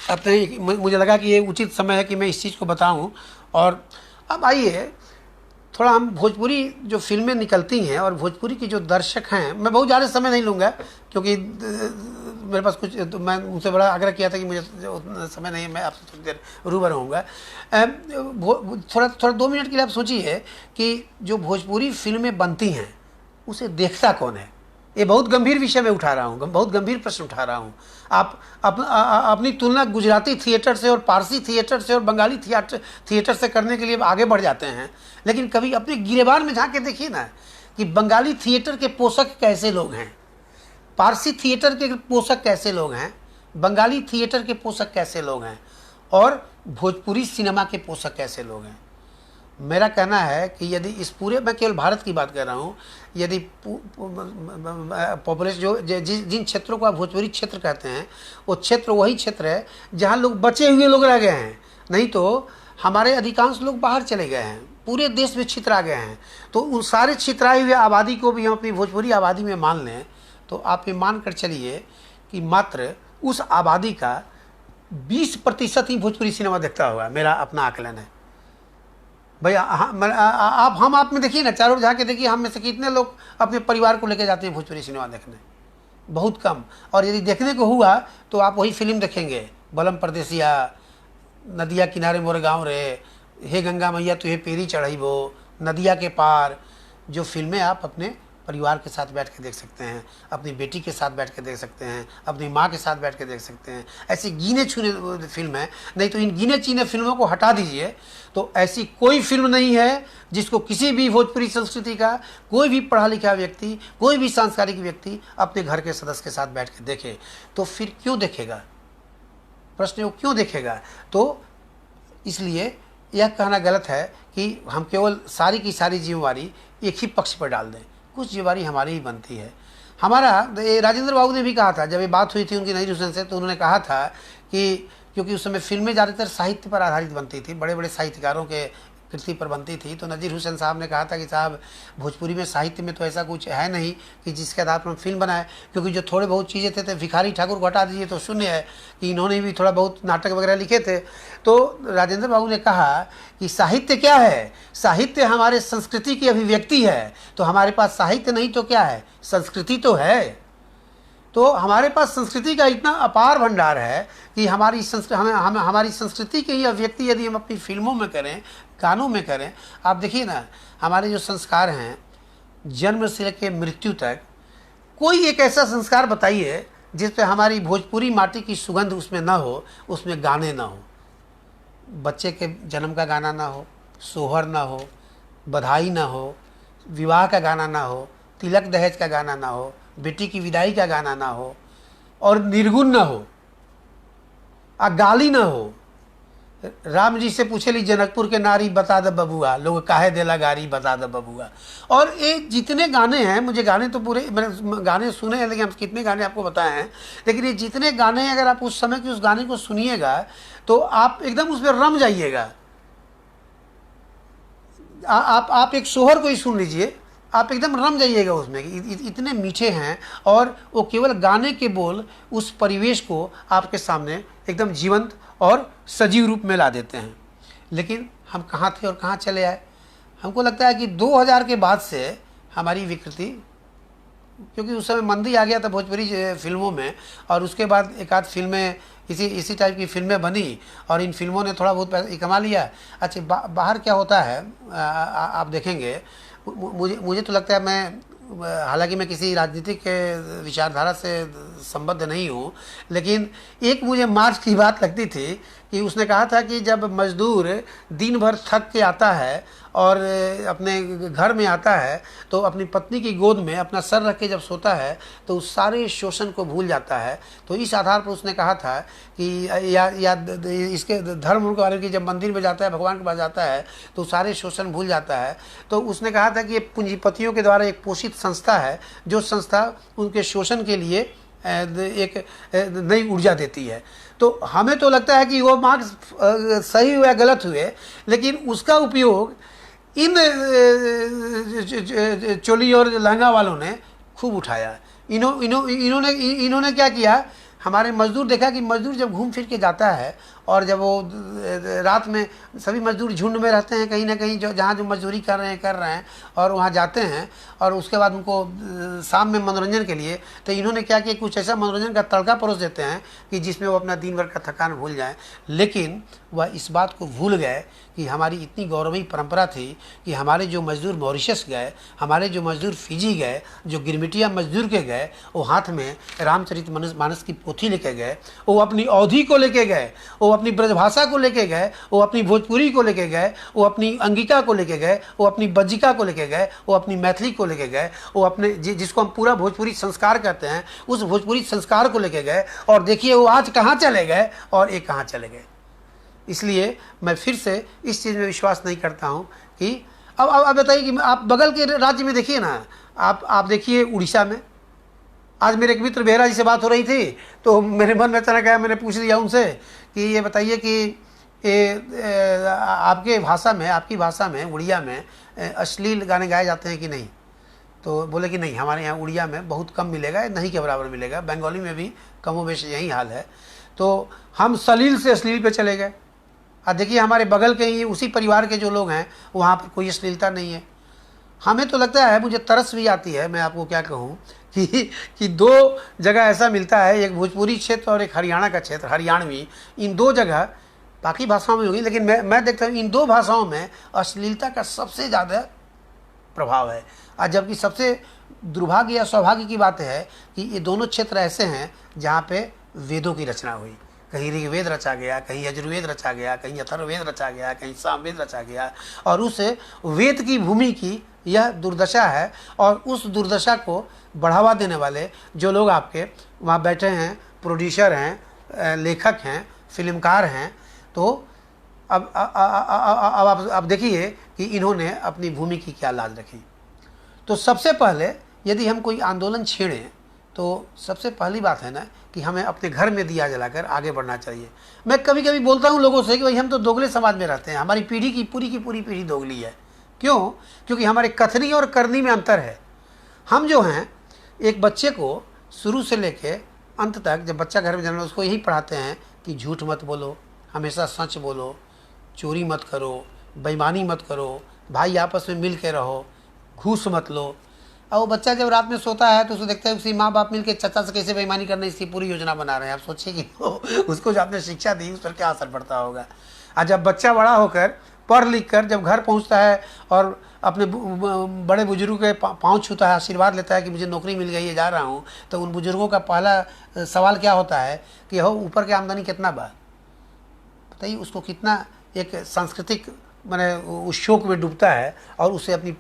अब मुझे लगा कि ये उचित समय है कि मैं इस चीज़ को बताऊं। और अब आइए थोड़ा हम भोजपुरी जो फिल्में निकलती हैं और भोजपुरी के जो दर्शक हैं, मैं बहुत ज़्यादा समय नहीं लूँगा क्योंकि मेरे पास कुछ, तो मैं उनसे बड़ा आग्रह किया था कि मुझे उतना समय नहीं है, मैं आपसे थोड़ी देर रूबरू होऊंगा। थोड़ा 2 मिनट के लिए आप सोचिए कि जो भोजपुरी फिल्में बनती हैं उसे देखता कौन है? ये बहुत गंभीर विषय में उठा रहा हूँ, बहुत गंभीर प्रश्न उठा रहा हूँ। आप अपनी तुलना गुजराती थिएटर से और पारसी थिएटर से और बंगाली थिएटर से करने के लिए आगे बढ़ जाते हैं, लेकिन कभी अपने गिरेबान में झांक के देखिए ना कि बंगाली थिएटर के पोषक कैसे लोग हैं, पारसी थिएटर के पोषक कैसे लोग हैं, बंगाली थिएटर के पोषक कैसे लोग हैं और भोजपुरी सिनेमा के पोषक कैसे लोग हैं। मेरा कहना है कि यदि इस पूरे, मैं केवल भारत की बात कर रहा हूँ, यदि पॉपुलेशन जिन क्षेत्रों को आप भोजपुरी क्षेत्र कहते हैं, वो क्षेत्र वही क्षेत्र है जहाँ लोग बचे हुए लोग रह गए हैं, नहीं तो हमारे अधिकांश लोग बाहर चले गए हैं, पूरे देश में छितरा गए हैं। तो उन सारे छितराई हुए आबादी को भी हम अपनी भोजपुरी आबादी में मान लें तो आप ये मान कर चलिए कि मात्र उस आबादी का 20% ही भोजपुरी सिनेमा देखता होगा। मेरा अपना आकलन है भैया। आप में देखिए ना, चारों जाके देखिए, हम में से कितने लोग अपने परिवार को लेकर जाते हैं भोजपुरी सिनेमा देखने? बहुत कम। और यदि देखने को हुआ तो आप वही फिल्म देखेंगे, बलम परदेसिया, नदिया किनारे मोरे गाँव रे, हे गंगा मैया तुहे पेरी चढ़ाइबो, नदिया के पार, जो फिल्में आप अपने परिवार के साथ बैठ के देख सकते हैं, अपनी बेटी के साथ बैठ के देख सकते हैं, अपनी माँ के साथ बैठ के देख सकते हैं। ऐसी गिने चुने फिल्म है। नहीं तो इन गिने चुने फिल्मों को हटा दीजिए तो ऐसी कोई फिल्म नहीं है जिसको किसी भी भोजपुरी संस्कृति का कोई भी पढ़ा लिखा व्यक्ति, कोई भी सांस्कृतिक व्यक्ति अपने घर के सदस्य के साथ बैठ के देखे। तो फिर क्यों देखेगा? प्रश्न, वो क्यों देखेगा? तो इसलिए यह कहना गलत है कि हम केवल सारी की सारी जिम्मेवारी एक ही पक्ष पर डाल दें। कुछ जिम्मेवारी हमारी ही बनती है। हमारा राजेंद्र बाबू ने भी कहा था, जब ये बात हुई थी उनकी नज़ीर हुसैन से, तो उन्होंने कहा था कि क्योंकि उस समय फिल्में ज़्यादातर साहित्य पर आधारित बनती थी, बड़े बड़े साहित्यकारों के कृति पर बनती थी, तो नज़ीर हुसैन साहब ने कहा था कि साहब भोजपुरी में साहित्य में तो ऐसा कुछ है नहीं कि जिसके आधार पर हम फिल्म बनाए, क्योंकि जो थोड़े बहुत चीज़ें थे भिखारी ठाकुर को हटा दीजिए तो शून्य है, कि इन्होंने भी थोड़ा बहुत नाटक वगैरह लिखे थे। तो राजेंद्र बाबू ने कहा कि साहित्य क्या है? साहित्य हमारे संस्कृति की अभिव्यक्ति है। तो हमारे पास साहित्य नहीं तो क्या है? संस्कृति तो है। तो हमारे पास संस्कृति का इतना अपार भंडार है कि हमारी संस्कृति की ही अभिव्यक्ति यदि हम अपनी फिल्मों में करें, गानों में करें। आप देखिए ना, हमारे जो संस्कार हैं जन्म से लेकर मृत्यु तक, कोई एक ऐसा संस्कार बताइए जिस पे हमारी भोजपुरी माटी की सुगंध उसमें ना हो, उसमें गाने ना हो। बच्चे के जन्म का गाना ना हो, सोहर ना हो, बधाई ना हो, विवाह का गाना ना हो, तिलक दहेज का गाना ना हो, बेटी की विदाई का गाना ना हो, और निर्गुण ना हो, गाली ना हो। राम जी से पूछेली जनकपुर के नारी बता द बबुआ, लोग काहे देला गारी बता द बबुआ। और ये जितने गाने हैं, मुझे गाने तो पूरे, मैंने गाने सुने हैं लेकिन कितने गाने आपको बताए हैं, लेकिन ये जितने गाने हैं, अगर आप उस समय के उस गाने को सुनिएगा तो आप एकदम उसमें रम जाइएगा। आप एक सोहर को ही सुन लीजिए, आप एकदम रम जाइएगा उसमें, इतने मीठे हैं। और वो केवल गाने के बोल उस परिवेश को आपके सामने एकदम जीवंत और सजीव रूप में ला देते हैं। लेकिन हम कहाँ थे और कहाँ चले आए? हमको लगता है कि 2000 के बाद से हमारी विकृति, क्योंकि उस समय मंदी आ गया था भोजपुरी फिल्मों में, और उसके बाद एक आध फिल्में इसी टाइप की फिल्में बनी और इन फिल्मों ने थोड़ा बहुत पैसा कमा लिया। अच्छा, बाहर क्या होता है आप देखेंगे, मुझे तो लगता है, मैं हालांकि मैं किसी राजनीतिक विचारधारा से संबद्ध नहीं हूँ, लेकिन एक मुझे मार्क्स की बात लगती थी कि उसने कहा था कि जब मजदूर दिन भर थक के आता है और अपने घर में आता है तो अपनी पत्नी की गोद में अपना सर रख के जब सोता है तो उस सारे शोषण को भूल जाता है। तो इस आधार पर उसने कहा था कि या इसके धर्म के बारे में, जब मंदिर में जाता है, भगवान के पास जाता है तो सारे शोषण भूल जाता है। तो उसने कहा था कि ये पूंजीपतियों के द्वारा एक पोषित संस्था है, जो संस्था उनके शोषण के लिए एक नई ऊर्जा देती है। तो हमें तो लगता है कि वो मार्क्स सही हुए या गलत हुए, लेकिन उसका उपयोग इन चोली और लहंगा वालों ने खूब उठाया। इन्होंने क्या किया, हमारे मजदूर, देखा कि मजदूर जब घूम फिर के जाता है और जब वो रात में, सभी मजदूर झुंड में रहते हैं कहीं ना कहीं, जो जहाँ जो मजदूरी कर रहे हैं और वहाँ जाते हैं, और उसके बाद उनको शाम में मनोरंजन के लिए, तो इन्होंने क्या किया, कुछ ऐसा मनोरंजन का तड़का परोस देते हैं कि जिसमें वो अपना दिन भर का थकान भूल जाए। लेकिन वह इस बात को भूल गए कि हमारी इतनी गौरवमयी परंपरा थी कि हमारे जो मजदूर मॉरिशस गए, हमारे जो मजदूर फिजी गए, जो गिरमिटिया मजदूर के गए, वो हाथ में रामचरितमानस की पोथी लेके गए, वो अपनी अवधि को लेके गए, वो अपनी ब्रजभाषा को लेके गए, वो अपनी भोजपुरी को लेके गए, वो अपनी अंगिका को लेके गए, वो अपनी बज्जिका को लेके गए, वो अपनी मैथिली को लेके गए, वो अपने जिसको हम पूरा भोजपुरी संस्कार कहते हैं, उस भोजपुरी संस्कार को लेके गए। और देखिए वो आज कहाँ चले गए और ये कहाँ चले गए। इसलिए मैं फिर से इस चीज़ में विश्वास नहीं करता हूँ कि अब बताइए कि आप बगल के राज्य में देखिए ना, आप देखिए उड़ीसा में। आज मेरे एक मित्र बेहरा जी से बात हो रही थी तो मेरे मन में अचानक आया, मैंने पूछ लिया उनसे कि ये बताइए कि आपके भाषा में, आपकी भाषा में, उड़िया में अश्लील गाने गाए जाते हैं कि नहीं? तो बोले कि नहीं, हमारे यहाँ उड़िया में बहुत कम मिलेगा, नहीं के बराबर मिलेगा। बंगाली में भी कमोबेश यही हाल है। तो हम सलील से अश्लील पे चले गए। और देखिए हमारे बगल के ही उसी परिवार के जो लोग हैं वहाँ पर कोई अश्लीलता नहीं है। हमें तो लगता है, मुझे तरस भी आती है, मैं आपको क्या कहूँ कि दो जगह ऐसा मिलता है, एक भोजपुरी क्षेत्र और एक हरियाणा का क्षेत्र, हरियाणवी। इन दो जगह, बाकी भाषाओं में होगी, लेकिन मैं देखता हूँ इन दो भाषाओं में अश्लीलता का सबसे ज़्यादा प्रभाव है। और जबकि सबसे दुर्भाग्य या सौभाग्य की बात है कि ये दोनों क्षेत्र ऐसे हैं जहाँ पे वेदों की रचना हुई। कहीं ऋग्वेद रचा गया, कहीं यजुर्वेद रचा गया, कहीं अथर्ववेद रचा गया, कहीं सामवेद रचा गया। और उस वेद की भूमि की यह दुर्दशा है। और उस दुर्दशा को बढ़ावा देने वाले जो लोग आपके वहाँ बैठे हैं, प्रोड्यूसर हैं, लेखक हैं, फिल्मकार हैं, तो अब आप देखिए कि इन्होंने अपनी भूमि की क्या लाज रखी। तो सबसे पहले यदि हम कोई आंदोलन छेड़ें तो सबसे पहली बात है ना कि हमें अपने घर में दिया जलाकर आगे बढ़ना चाहिए। मैं कभी कभी बोलता हूँ लोगों से कि भाई हम तो दोगले समाज में रहते हैं, हमारी पीढ़ी की पूरी पीढ़ी दोगली है। क्यों? क्योंकि हमारे कथनी और करनी में अंतर है। हम जो हैं, एक बच्चे को शुरू से लेके अंत तक, जब बच्चा घर में जन्म, उसको यही पढ़ाते हैं कि झूठ मत बोलो, हमेशा सच बोलो, चोरी मत करो, बेईमानी मत करो, भाई आपस में मिल के रहो, घूस मत लो। और वो बच्चा जब रात में सोता है तो उसको देखता है उसकी माँ बाप मिलकर चाचा से कैसे बेईमानी करने इसकी पूरी योजना बना रहे हैं। आप सोचिए कि उसको जो आपने शिक्षा दी उस पर क्या असर पड़ता होगा। और जब बच्चा बड़ा होकर पढ़ लिख कर जब घर पहुंचता है और अपने बड़े बुजुर्गों के पाँव छूता है, आशीर्वाद लेता है कि मुझे नौकरी मिल गई है, जा रहा हूँ, तो उन बुजुर्गों का पहला सवाल क्या होता है कि हो ऊपर की आमदनी कितना बा? बताइए उसको कितना एक सांस्कृतिक मैंने उस शोक में डूबता है। और उसे अपनी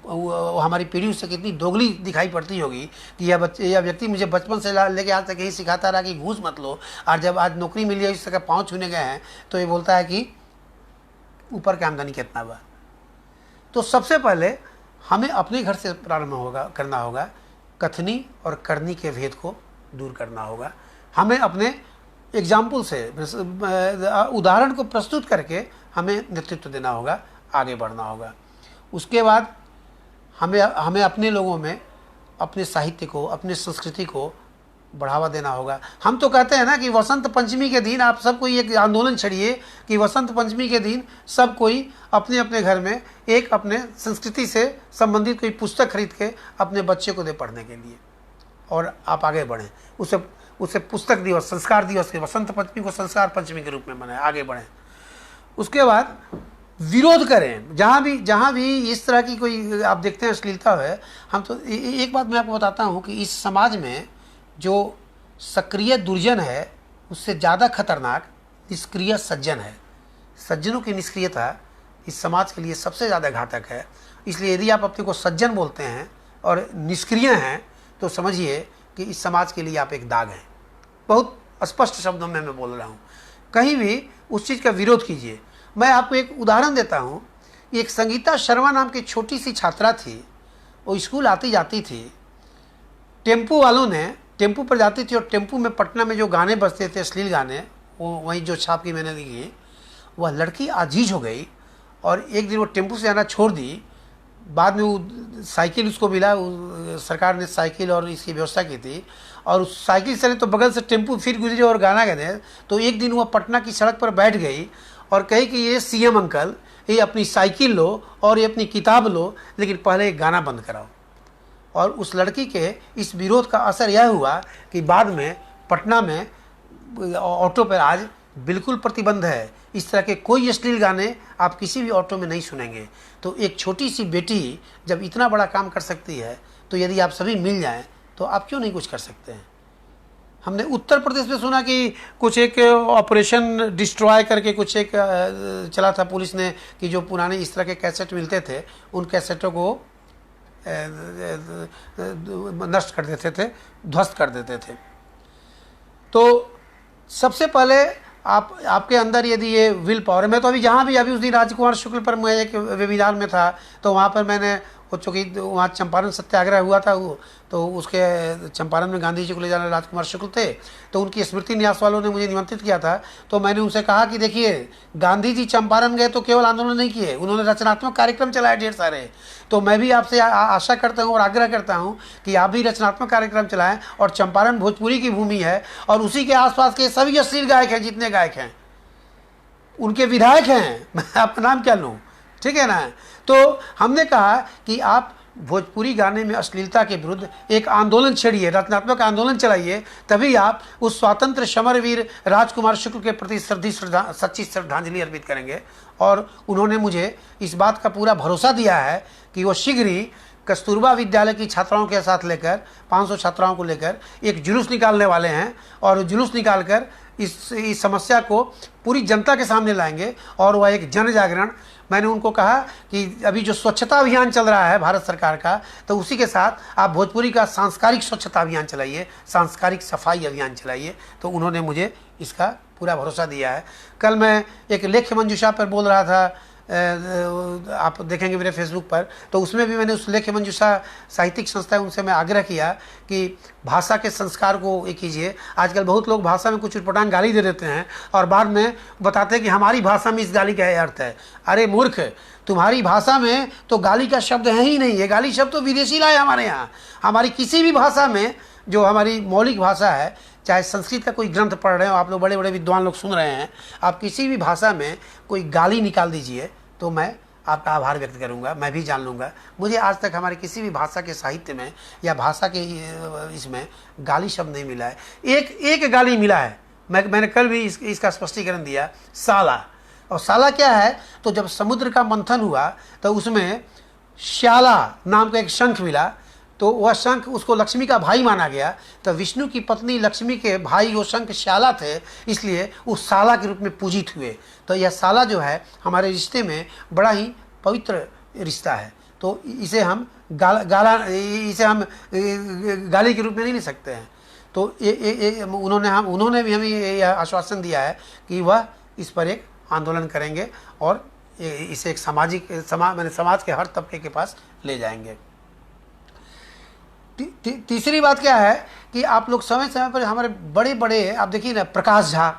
हमारी पीढ़ी उससे कितनी दोगली दिखाई पड़ती होगी कि यह व्यक्ति मुझे बचपन से लेके आज तक यही सिखाता रहा कि घूस मत लो, और जब आज नौकरी मिली है, इस तरह पाँव छूने गए हैं, तो ये बोलता है कि ऊपर की आमदनी कितना बा। तो सबसे पहले हमें अपने घर से प्रारंभ करना होगा, कथनी और करनी के भेद को दूर करना होगा। हमें अपने एग्जाम्पल से, उदाहरण को प्रस्तुत करके हमें नेतृत्व देना होगा, आगे बढ़ना होगा। उसके बाद हमें अपने लोगों में अपने साहित्य को, अपने संस्कृति को बढ़ावा देना होगा। हम तो कहते हैं ना कि वसंत पंचमी के दिन आप सब कोई एक आंदोलन छड़िए कि वसंत पंचमी के दिन सब कोई अपने अपने घर में एक अपने संस्कृति से संबंधित कोई पुस्तक खरीद के अपने बच्चे को दे पढ़ने के लिए, और आप आगे बढ़ें। उसे पुस्तक दिवस, संस्कार दिवस के, वसंत पंचमी को संस्कार पंचमी के रूप में मनाएं, आगे बढ़ें। उसके बाद विरोध करें जहाँ भी इस तरह की कोई आप देखते हैं अश्लीलता है। हम तो एक बात मैं आपको बताता हूँ कि इस समाज में जो सक्रिय दुर्जन है उससे ज़्यादा खतरनाक निष्क्रिय सज्जन है। सज्जनों की निष्क्रियता इस समाज के लिए सबसे ज़्यादा घातक है। इसलिए यदि आप अपने को सज्जन बोलते हैं और निष्क्रिय हैं तो समझिए कि इस समाज के लिए आप एक दाग हैं। बहुत स्पष्ट शब्दों में मैं बोल रहा हूँ, कहीं भी उस चीज़ का विरोध कीजिए। मैं आपको एक उदाहरण देता हूँ। एक संगीता शर्मा नाम की छोटी सी छात्रा थी, वो स्कूल आती जाती थी, टेम्पू वालों ने, टेम्पू पर जाती थी और टेम्पू में पटना में जो गाने बजते थे अश्लील गाने, वो वहीं जो छाप की मैंने लिखी, वह लड़की आजीज हो गई और एक दिन वो टेम्पू से आना छोड़ दी। बाद में वो साइकिल उसको मिला, सरकार ने साइकिल और इसकी व्यवस्था की थी और उस साइकिल से तो बगल से टेम्पू फिर गुजरे और गाना गाने। तो एक दिन वह पटना की सड़क पर बैठ गई और कही कि ये सीएम अंकल, ये अपनी साइकिल लो और ये अपनी किताब लो, लेकिन पहले एक गाना बंद कराओ। और उस लड़की के इस विरोध का असर यह हुआ कि बाद में पटना में ऑटो पर आज बिल्कुल प्रतिबंध है। इस तरह के कोई अश्लील गाने आप किसी भी ऑटो में नहीं सुनेंगे। तो एक छोटी सी बेटी जब इतना बड़ा काम कर सकती है, तो यदि आप सभी मिल जाएं तो आप क्यों नहीं कुछ कर सकते हैं। हमने उत्तर प्रदेश में सुना कि कुछ एक ऑपरेशन डिस्ट्रॉय करके कुछ एक चला था पुलिस ने, कि जो पुराने इस तरह के कैसेट मिलते थे उन कैसेटों को नष्ट कर देते थे, ध्वस्त कर देते थे। तो सबसे पहले आपके अंदर यदि ये विल पावर है। मैं तो अभी जहाँ भी, अभी उस दिन राजकुमार शुक्ल पर मैं एक वेबिनार में था, तो वहाँ पर मैंने चूँकि वहाँ चंपारण सत्याग्रह हुआ था, वो तो उसके चंपारण में गांधी जी को ले जाने राजकुमार शुक्ल थे, तो उनकी स्मृति न्यास वालों ने मुझे निमंत्रित किया था। तो मैंने उनसे कहा कि देखिए, गांधी जी चंपारण गए तो केवल आंदोलन नहीं किए, उन्होंने रचनात्मक कार्यक्रम चलाए ढेर सारे। तो मैं भी आपसे आशा करता हूँ और आग्रह करता हूँ कि आप भी रचनात्मक कार्यक्रम चलाएं। और चंपारण भोजपुरी की भूमि है और उसी के आसपास के सभी अश्लील गायक हैं, जितने गायक हैं उनके विधायक हैं, मैं आपका नाम क्या लूँ, ठीक है ना। तो हमने कहा कि आप भोजपुरी गाने में अश्लीलता के विरुद्ध एक आंदोलन छेड़िए, रचनात्मक आंदोलन चलाइए, तभी आप उस स्वतंत्र समरवीर राजकुमार शुक्ल के प्रति सच्ची श्रद्धांजलि अर्पित करेंगे। और उन्होंने मुझे इस बात का पूरा भरोसा दिया है कि वो शीघ्र ही कस्तूरबा विद्यालय की छात्राओं के साथ लेकर 500 छात्राओं को लेकर एक जुलूस निकालने वाले हैं और जुलूस निकालकर इस समस्या को पूरी जनता के सामने लाएंगे और वह एक जन जागरण। मैंने उनको कहा कि अभी जो स्वच्छता अभियान चल रहा है भारत सरकार का, तो उसी के साथ आप भोजपुरी का सांस्कारिक स्वच्छता अभियान चलाइए, सांस्कारिक सफाई अभियान चलाइए। तो उन्होंने मुझे इसका पूरा भरोसा दिया है। कल मैं एक लेख्य मंजूषा पर बोल रहा था, आप देखेंगे मेरे फेसबुक पर, तो उसमें भी मैंने उस लेख्य मंजूषा साहित्यिक संस्था है उनसे मैं आग्रह किया कि भाषा के संस्कार को ये कीजिए। आजकल बहुत लोग भाषा में कुछ उटपटांग गाली दे देते हैं और बाद में बताते हैं कि हमारी भाषा में इस गाली का अर्थ है। अरे मूर्ख, तुम्हारी भाषा में तो गाली का शब्द है ही नहीं, ये गाली शब्द तो विदेशी लाए हमारे यहाँ। हमारी किसी भी भाषा में, जो हमारी मौलिक भाषा है, चाहे संस्कृत का कोई ग्रंथ पढ़ रहे हो आप लोग, बड़े बड़े विद्वान लोग सुन रहे हैं, आप किसी भी भाषा में कोई गाली निकाल दीजिए तो मैं आपका आभार व्यक्त करूंगा, मैं भी जान लूँगा। मुझे आज तक हमारे किसी भी भाषा के साहित्य में या भाषा के इसमें गाली शब्द नहीं मिला है। एक गाली मिला है, मैंने कल भी इसका स्पष्टीकरण दिया, साला। और साला क्या है, तो जब समुद्र का मंथन हुआ तो उसमें श्याला नाम का एक शंख मिला, तो वह शंख उसको लक्ष्मी का भाई माना गया। तो विष्णु की पत्नी लक्ष्मी के भाई वो शंख श्याला थे, इसलिए उस साला के रूप में पूजित हुए। तो यह साला जो है हमारे रिश्ते में बड़ा ही पवित्र रिश्ता है। तो इसे हम इसे हम गाली के रूप में नहीं ले सकते हैं। तो उन्होंने भी हमें यह आश्वासन दिया है कि वह इस पर एक आंदोलन करेंगे और इसे एक समाज के हर तबके के पास ले जाएंगे। तीसरी बात क्या है कि आप लोग समय समय पर हमारे बड़े बड़े, आप देखिए ना, प्रकाश झा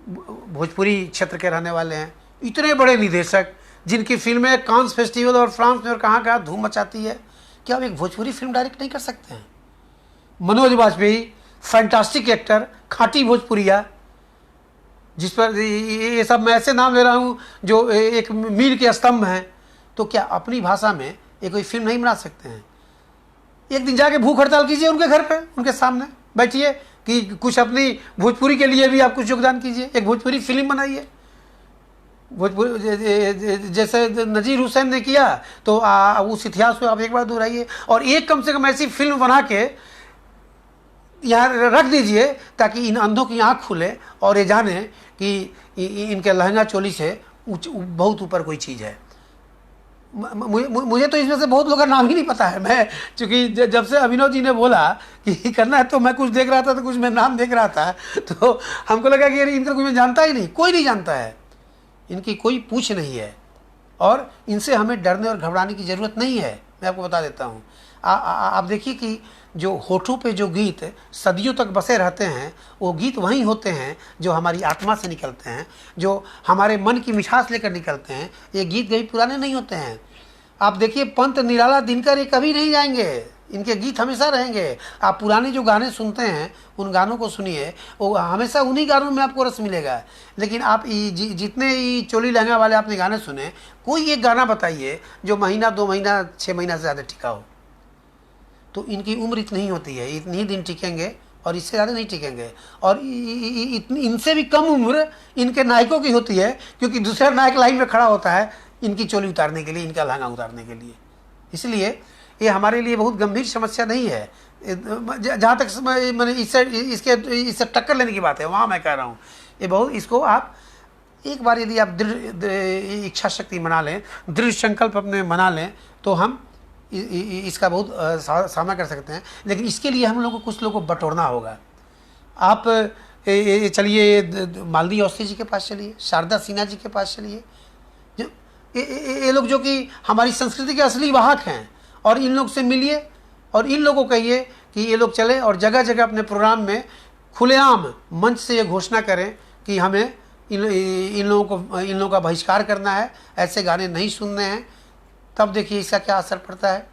भोजपुरी क्षेत्र के रहने वाले हैं, इतने बड़े निदेशक जिनकी फिल्में कांस फेस्टिवल और फ्रांस में और कहाँ धूम मचाती है, क्या आप एक भोजपुरी फिल्म डायरेक्ट नहीं कर सकते हैं? मनोज वाजपेयी, फैंटास्टिक एक्टर, खाटी भोजपुरिया, जिस पर ये सब मैं ऐसे नाम ले रहा हूँ जो एक मील के स्तंभ हैं, तो क्या अपनी भाषा में ये कोई फिल्म नहीं बना सकते हैं? एक दिन जाके भूख हड़ताल कीजिए उनके घर पे, उनके सामने बैठिए कि कुछ अपनी भोजपुरी के लिए भी आप कुछ योगदान कीजिए, एक भोजपुरी फिल्म बनाइए। भोजपुरी जैसे नजीर हुसैन ने किया, तो उस इतिहास को आप एक बार दोहराइए और एक कम से कम ऐसी फिल्म बना के यहाँ रख दीजिए ताकि इन अंधों की आँख खुले और ये जाने कि इनके लहंगा चोली से बहुत ऊपर कोई चीज़ है। मुझे तो इसमें से बहुत लोगों का नाम ही नहीं पता है। मैं चूँकि जब से अभिनव जी ने बोला कि करना है, तो मैं कुछ देख रहा था, तो कुछ मैं नाम देख रहा था, तो हमको लगा कि अरे इनका कुछ मैं जानता ही नहीं, कोई नहीं जानता है, इनकी कोई पूछ नहीं है, और इनसे हमें डरने और घबराने की ज़रूरत नहीं है। मैं आपको बता देता हूँ। आप देखिए कि जो होठों पे जो गीत सदियों तक बसे रहते हैं, वो गीत वही होते हैं जो हमारी आत्मा से निकलते हैं, जो हमारे मन की मिठास लेकर निकलते हैं। ये गीत कभी पुराने नहीं होते हैं। आप देखिए पंत निराला दिनकर ये कभी नहीं जाएंगे, इनके गीत हमेशा रहेंगे। आप पुराने जो गाने सुनते हैं उन गानों को सुनिए, वो हमेशा उन्हीं गानों में आपको रस मिलेगा। लेकिन आप जितने चोली लहंगा वाले आपने गाने सुने, कोई एक गाना बताइए जो महीना 2 महीना 6 महीना से ज़्यादा टिका हो। तो इनकी उम्र इतनी ही होती है, इतनी ही दिन टिकेंगे और इससे ज़्यादा नहीं टिकेंगे। और इनसे भी कम उम्र इनके नायकों की होती है, क्योंकि दूसरा नायक लाइन में खड़ा होता है इनकी चोली उतारने के लिए, इनका लहंगा उतारने के लिए। इसलिए ये हमारे लिए बहुत गंभीर समस्या नहीं है। जहाँ तक मैंने इससे टक्कर लेने की बात है, वहाँ मैं कह रहा हूँ ये बहुत, इसको आप एक बार यदि आप दृढ़ इच्छा शक्ति बना लें, दृढ़ संकल्प अपने बना लें, तो हम इसका बहुत सामना कर सकते हैं। लेकिन इसके लिए हम लोगों को कुछ लोगों को बटोरना होगा। आप चलिए मालती अवस्थी जी के पास चलिए, शारदा सिन्हा जी के पास चलिए, जो ये लोग जो कि हमारी संस्कृति के असली वाहक हैं, और इन लोग से मिलिए और इन लोगों को कहिए कि ये लोग चले और जगह जगह अपने प्रोग्राम में खुलेआम मंच से ये घोषणा करें कि हमें इन लोगों का बहिष्कार करना है, ऐसे गाने नहीं सुनने हैं। तब देखिए इसका क्या असर पड़ता है।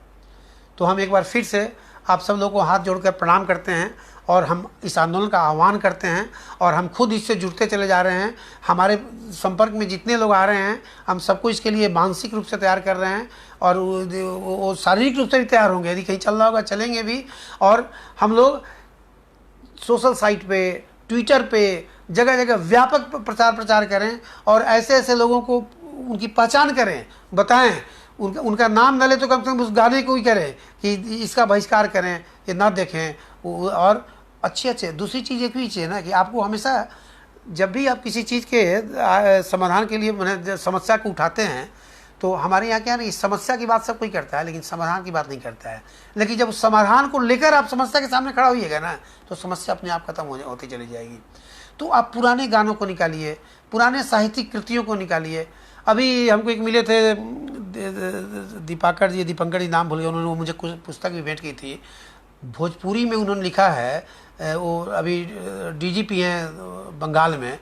तो हम एक बार फिर से आप सब लोगों को हाथ जोड़कर प्रणाम करते हैं, और हम इस आंदोलन का आह्वान करते हैं, और हम खुद इससे जुड़ते चले जा रहे हैं। हमारे संपर्क में जितने लोग आ रहे हैं, हम सबको इसके लिए मानसिक रूप से तैयार कर रहे हैं, और वो शारीरिक रूप से भी तैयार होंगे। यदि कहीं चलना होगा चलेंगे भी। और हम लोग सोशल साइट पे, ट्विटर पे, जगह जगह व्यापक प्रचार करें, और ऐसे ऐसे लोगों को उनकी पहचान करें, बताएं, उनका नाम न ले तो कम से कम उस गाने को ही करें कि इसका बहिष्कार करें, ये ना देखें। और अच्छे दूसरी चीज़ एक भी चीज़ है ना, कि आपको हमेशा जब भी आप किसी चीज़ के समाधान के लिए समस्या को उठाते हैं, तो हमारे यहाँ क्या नहीं, समस्या की बात सब कोई करता है लेकिन समाधान की बात नहीं करता है। लेकिन जब उस समाधान को लेकर आप समस्या के सामने खड़ा होइएगा ना, तो समस्या अपने आप खत्म होती चली जाएगी। तो आप पुराने गानों को निकालिए, पुराने साहित्यिक कृतियों को निकालिए। अभी हमको एक मिले थे दीपंकर जी नाम भूल गए, उन्होंने मुझे कुछ पुस्तक भी भेंट की थी। भोजपुरी में उन्होंने लिखा है, वो अभी डीजीपी हैं बंगाल में।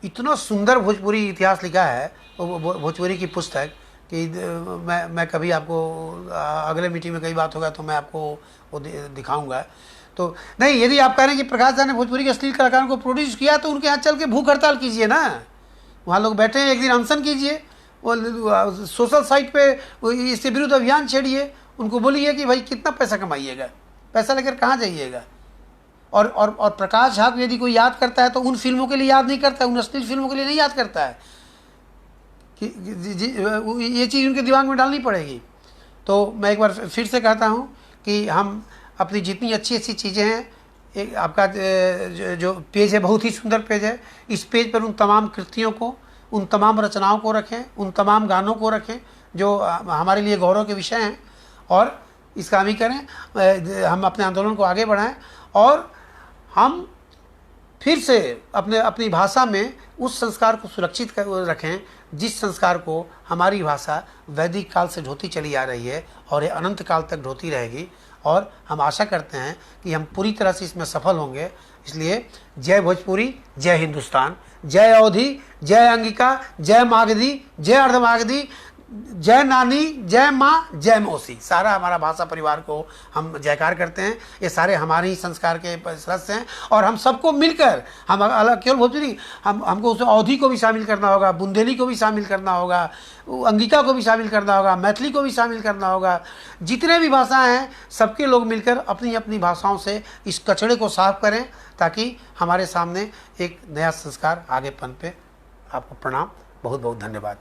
इतना सुंदर भोजपुरी इतिहास लिखा है वो भोजपुरी की पुस्तक कि मैं कभी आपको अगले मीटिंग में कई बात होगा तो मैं आपको वो दिखाऊंगा। तो नहीं, यदि आप कह रहे हैं कि प्रकाश झा ने भोजपुरी के अश्लील कलाकारों को प्रोड्यूस किया, तो उनके यहाँ चल के भूख हड़ताल कीजिए ना, वहाँ लोग बैठे हैं, एक दिन अनशन कीजिए, वो सोशल साइट पे इसके विरुद्ध अभियान छेड़िए, उनको बोलिए कि भाई कितना पैसा कमाइएगा, पैसा लेकर कहाँ जाइएगा। और प्रकाश झा को यदि कोई याद करता है तो उन फिल्मों के लिए याद नहीं करता है, उन अश्लील फिल्मों के लिए नहीं याद करता है, कि ये चीज़ उनके दिमाग में डालनी पड़ेगी। तो मैं एक बार फिर से कहता हूँ कि हम अपनी जितनी अच्छी चीज़ें हैं, एक आपका जो पेज है बहुत ही सुंदर पेज है, इस पेज पर उन तमाम कृतियों को, उन तमाम रचनाओं को रखें, उन तमाम गानों को रखें जो हमारे लिए गौरव के विषय हैं, और इसका हम ही करें, हम अपने आंदोलन को आगे बढ़ाएं, और हम फिर से अपनी भाषा में उस संस्कार को सुरक्षित रखें जिस संस्कार को हमारी भाषा वैदिक काल से ढोती चली आ रही है, और ये अनंत काल तक ढोती रहेगी। और हम आशा करते हैं कि हम पूरी तरह से इसमें सफल होंगे। इसलिए जय भोजपुरी, जय हिंदुस्तान, जय अवधि, जय अंगिका, जय मागधी, जय अर्धमागधी, जय नानी, जय माँ, जय मौसी। सारा हमारा भाषा परिवार को हम जयकार करते हैं। ये सारे हमारे ही संस्कार के सदस्य हैं, और हम सबको मिलकर, हम अलग केवल भोजपुरी, हमको उसमें अवधि को भी शामिल करना होगा, बुंदेली को भी शामिल करना होगा, अंगिका को भी शामिल करना होगा, मैथिली को भी शामिल करना होगा। जितने भी भाषाएं हैं सबके लोग मिलकर अपनी अपनी भाषाओं से इस कचड़े को साफ करें, ताकि हमारे सामने एक नया संस्कार आगे पनपे। आपको प्रणाम, बहुत बहुत धन्यवाद।